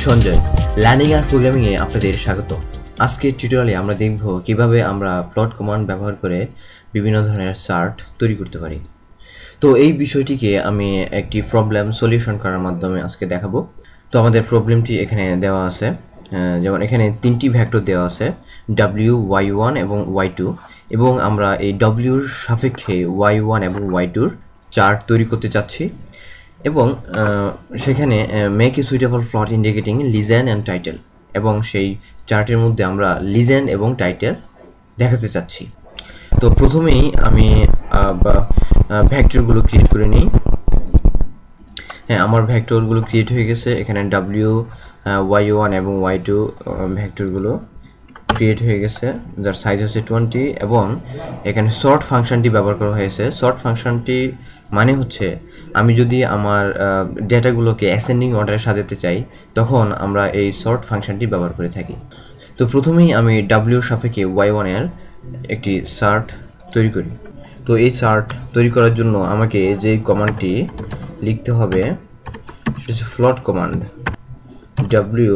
Sanjay, learning আর programming এ আপনাদের স্বাগত। আজকের টিউটোরিয়ালে আমরা দেখব কিভাবে আমরা প্লট কমান্ড ব্যবহার করে বিভিন্ন ধরনের চার্ট তৈরি করতে পারি। তো এই বিষয়টিকে আমি একটি প্রবলেম সলিউশন করার মাধ্যমে আজকে দেখাবো। তো আমাদের প্রবলেমটি এখানে দেওয়া আছে, যেমন এখানে তিনটি ভেক্টর দেওয়া আছে w, y1 এবং y2, এবং আমরা এই wর সাপেক্ষে y1 এবং y2 চার্ট তৈরি করতে চাচ্ছি, এবং সেখানে make a suitable plot indicating legend and title, এবং সেই চার্টের মধ্যে আমরা লিজেন্ড এবং টাইটেল দেখাতে চাচ্ছি। তো প্রথমেই আমি ভেক্টরগুলো ক্রিয়েট করে নিই। হ্যাঁ, আমার ভেক্টরগুলো ক্রিয়েট হয়ে গেছে। এখানে w, y1 এবং y2 ভেক্টরগুলো ক্রিয়েট হয়ে গেছে, যার সাইজ হচ্ছে 20, এবং এখানে সর্ট ফাংশনটি ব্যবহার করা হয়েছে। সর্ট ফাংশনটি মানে হচ্ছে আমি যদি আমার ডেটাগুলোকে অ্যাসেন্ডিং অর্ডারে সাজাতে চাই, তখন আমরা এই সর্ট ফাংশনটি ব্যবহার করে থাকি। তো প্রথমেই আমি w সাপেক্ষে y1 এর একটি চার্ট তৈরি করি। তো এই চার্ট তৈরি করার জন্য আমাকে যে কমান্ডটি লিখতে হবে সেটা হচ্ছে প্লট কমান্ড w,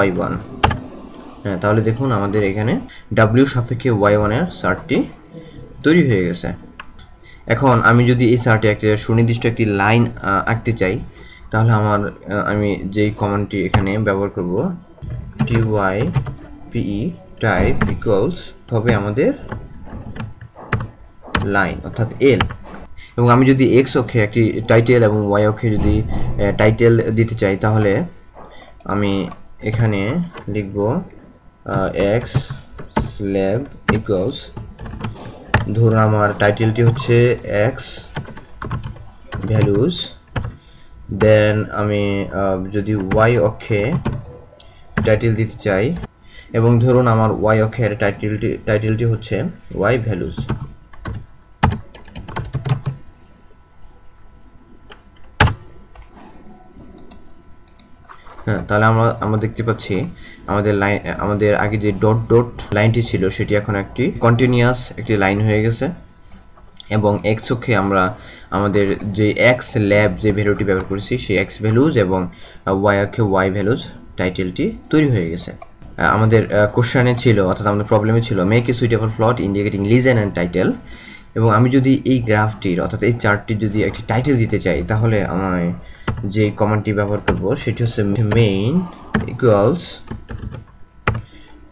y1। হ্যাঁ, তাহলে দেখুন আমাদের এখানে w সাপেক্ষে y1 এর চার্টটি তৈরি হয়ে গেছে। এখন আমি যদি এই চার্টে একটা সুনির্দিষ্ট একটি লাইন আঁকতে চাই, তাহলে আমি যেই কমান্ডটি এখানে ব্যবহার করব type টাইপ ইকুয়ালস হবে আমাদের লাইন, অর্থাৎ l। এবং আমি যদি x অক্ষে একটি টাইটেল এবং y অক্ষে যদি টাইটেল দিতে চাই, তাহলে আমি এখানে লিখব x স্ল্যাব ইকুয়ালস, ধরুন আমার টাইটেলটি হচ্ছে x ভ্যালুজ। দেন আমি যদি y অক্ষে টাইটেল দিতে চাই, এবং ধরুন আমার y অক্ষের টাইটেলটি হচ্ছে y ভ্যালুজ। হ্যাঁ, তাহলে আমরা দেখতে পাচ্ছি আমাদের আগে যে ডট ডট লাইনটি ছিল সেটি এখন একটি কন্টিনিউয়াস একটি লাইন হয়ে গেছে, এবং এক্স অক্ষে আমরা আমাদের যে এক্স ল্যাব যে ভ্যালুটি ব্যবহার করেছি সেই এক্স ভ্যালুজ, এবং ওয়াই অক্ষে ওয়াই ভ্যালুজ টাইটেলটি তৈরি হয়ে গেছে। আমাদের কোশ্চেনে ছিল, অর্থাৎ আমাদের প্রবলেমে ছিল make a suitable plot indicating legend and title. এবং আমি যদি এই গ্রাফটির, অর্থাৎ এই চার্টটির যদি একটি টাইটেল দিতে চাই, তাহলে আমায় যে কমান্ডটি ব্যবহার করব সেটি হচ্ছে মেইন ইকুয়ালস,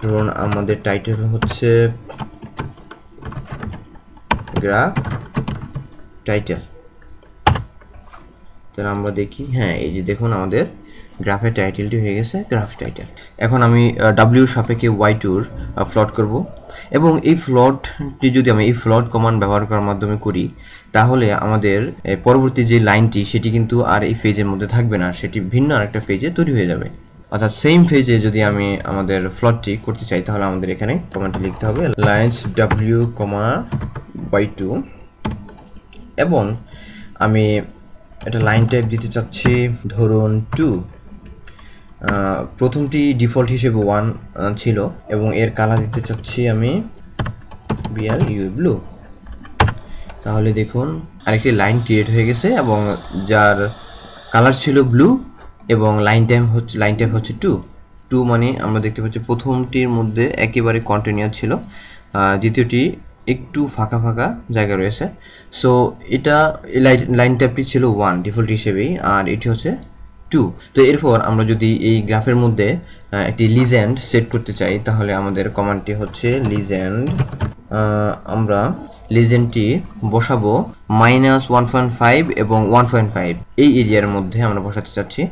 ধরুন আমাদের টাইটেল হচ্ছে গ্রাফ টাইটেল। তাহলে আমরা দেখি, হ্যাঁ, এই যে দেখুন আমাদের গ্রাফের টাইটেলটি হয়ে গেছে গ্রাফ টাইটেল। এখন আমি w সাপেক্ষে y2 প্লট করব, এবং এই প্লটটি যদি আমি এই প্লট কমান্ড ব্যবহার করার মাধ্যমে করি, তাহলে আমাদের পরবর্তী যে লাইনটি সেটি কিন্তু আর এই ফেজের মধ্যে থাকবে না, সেটি ভিন্ন আরেকটা ফেজে তৈরি হয়ে যাবে। অর্থাৎ সেম ফেজে যদি আমি আমাদের প্লটটি করতে চাই, তাহলে আমাদের এখানে কমান্ডটি লিখতে হবে লাইন্স w, y2, এবং আমি এটা লাইন টাইপ দিতে চাচ্ছি ধরুন 2। প্রথমটি ডিফল্ট হিসেবে 1 ছিল, এবং এর কালার দিতে চাচ্ছি আমি ব্লু। তাহলে দেখুন আরেকটি লাইন ক্রিয়েট হয়ে গেছে, এবং যার কালার ছিল ব্লু, এবং লাইন টাইপ হচ্ছে 2 মানে আমরা দেখতে পাচ্ছি প্রথমটির মধ্যে একেবারে কন্টিনিউয়াস ছিল, দ্বিতীয়টি একটু ফাঁকা ফাঁকা জায়গা রয়েছে। সো এটা লাইন টাইপটি ছিল 1 ডিফল্ট হিসেবেই, আর এটি হচ্ছে 2। তো এরপর আমরা যদি এই গ্রাফের মধ্যে একটি লিজেন্ড সেট করতে চাই, তাহলে আমাদের কমান্ডটি হচ্ছে লিজেন্ড। আমরা লিজেন্ডটি বসাবো -1.5 এবং 1.5 এই এরিয়ার মধ্যে আমরা বসাতে চাচ্ছি।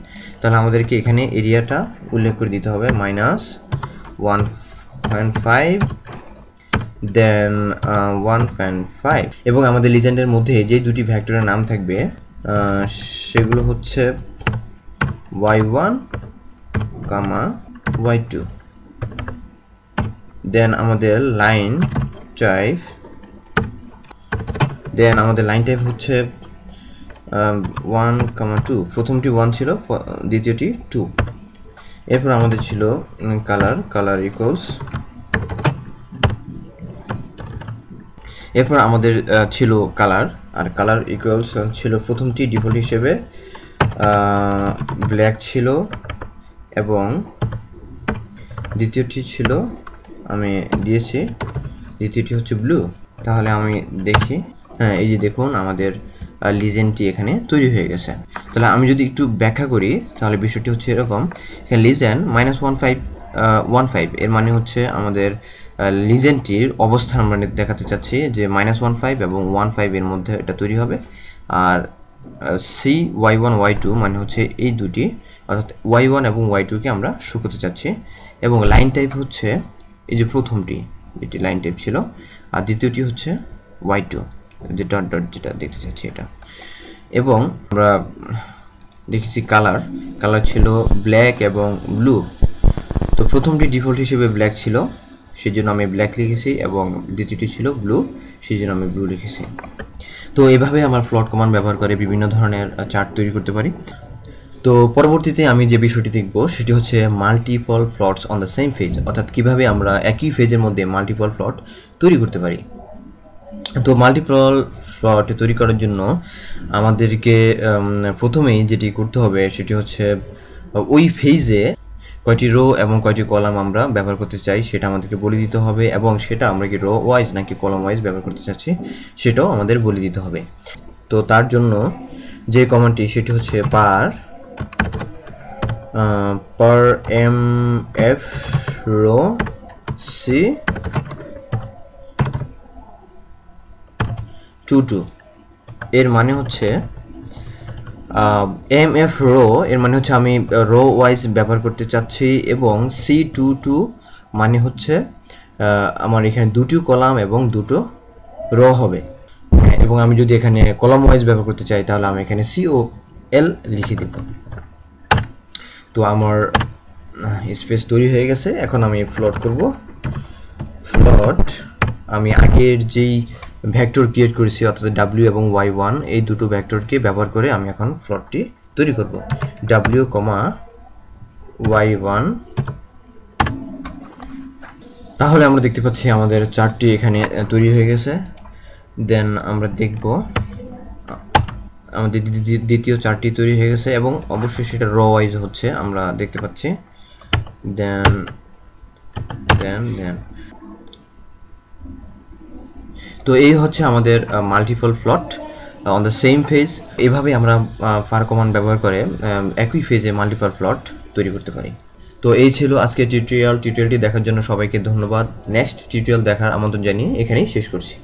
তাহলে আমাদেরকে এখানে এরিয়াটা উল্লেখ করে দিতে হবে -1.5 দেন 1.5, এবং আমাদের লিজেন্ডের মধ্যে যে দুটি ভেক্টরের নাম থাকবে সেগুলো হচ্ছে y1, y2। দেন আমাদের লাইন টাইপ হচ্ছে 1, 2। প্রথমটি 1 ছিল, দ্বিতীয়টি 2। এরপর আমাদের ছিল কালার ইকুয়ালস, এরপর আমাদের ছিল কালার, আর কালার ইকুয়ালস ছিল প্রথমটি ডিফল্ট হিসেবে ব্ল্যাক ছিল এবং দ্বিতীয়টি ছিল আমি দিয়েছি, দ্বিতীয়টি হচ্ছে ব্লু। তাহলে আমি দেখি, হ্যাঁ এই যে দেখুন আমাদের লিজেন্ডটি এখানে তৈরি হয়ে গেছে। তাহলে আমি যদি একটু ব্যাখ্যা করি তাহলে বিষয়টি হচ্ছে এরকম, এখানে লিজেন্ড -1515 এর মানে হচ্ছে আমাদের লিজেন্ডটির অবস্থান আমরা দেখাতে চাচ্ছি যে -15 এবং 15 এর মধ্যে এটা তৈরি হবে। আর CY1 Y2 মানে হচ্ছে এই দুটি, অর্থাৎ Y1 এবং Y2কে আমরা শুকোতে চাচ্ছি। এবং লাইন টাইপ হচ্ছে এই যে প্রথমটি যেটি লাইন টাইপ ছিল, আর দ্বিতীয়টি হচ্ছে Y2 যে ডট ডট যেটা দেখতে চাচ্ছি এটা। এবং আমরা দেখেছি কালার ছিল ব্ল্যাক এবং ব্লু। তো প্রথমটি ডিফল্ট হিসেবে ব্ল্যাক ছিল, সেই জন্য আমি ব্ল্যাক লিখেছি, এবং দ্বিতীয়টি ছিল ব্লু, সেই জন্য আমি ব্লু লিখেছি। তো এইভাবে আমার প্লট কমান্ড ব্যবহার করে বিভিন্ন ধরনের চার্ট তৈরি করতে পারি। তো পরবর্তীতে আমি যে বিষয়টি দেখব সেটি হচ্ছে multiple plots on the same phase, অর্থাৎ কীভাবে আমরা একই ফেজের মধ্যে মাল্টিপল প্লট তৈরি করতে পারি। তো মাল্টিপল প্লট তৈরি করার জন্য আমাদেরকে প্রথমেই যেটি করতে হবে সেটি হচ্ছে ওই ফেজে কয়টি রো এবং কয়টি কলাম আমরা ব্যবহার করতে চাই সেটা আমাদেরকে বলে দিতে হবে, এবং সেটা আমরা কি রো ওয়াইজ নাকি কলাম ওয়াইজ ব্যবহার করতে চাচ্ছি সেটাও আমাদের বলে দিতে হবে। তো তার জন্য যে কমান্ডটি সেটি হচ্ছে পার mf রো সি 22 এর মানে হচ্ছে mf রো এর মানে হচ্ছে আমি রো ওয়াইজ ব্যবহার করতে চাচ্ছি, এবং C22 মানে হচ্ছে আমার এখানে দুটো কলাম এবং দুটো রো হবে। এবং আমি যদি এখানে কলাম ওয়াইজ ব্যবহার করতে চাই তাহলে আমি এখানে COL লিখে দেব। তো আমার স্পেস তৈরি হয়ে গেছে। এখন আমি প্লট করব। প্লট আমি আগের যেই ভেক্টর ক্রিয়েট করেছি অর্থাৎ W এবং Y1 এই দুটো ভেক্টরকে ব্যবহার করে আমি এখন প্লটটি তৈরি করব। W, Y1। তাহলে আমরা দেখতে পাচ্ছি আমাদের চার্টটি এখানে তৈরি হয়ে গেছে। দেন আমরা দেখব আমাদের দ্বিতীয় চার্টটি তৈরি হয়ে গেছে, এবং অবশ্যই সেটা র ওয়াইজ হচ্ছে আমরা দেখতে পাচ্ছি। দেন তো এই হচ্ছে আমাদের multiple plot on the same phase. এইভাবে আমরা ফার কমান্ড ব্যবহার করে একই ফেজে মাল্টিপল প্লট তৈরি করতে পারি। তো এই ছিল আজকের টিউটোরিয়ালটি দেখার জন্য সবাইকে ধন্যবাদ। নেক্সট টিউটোরিয়াল দেখার আমন্ত্রণ জানিয়ে এখানেই শেষ করছি।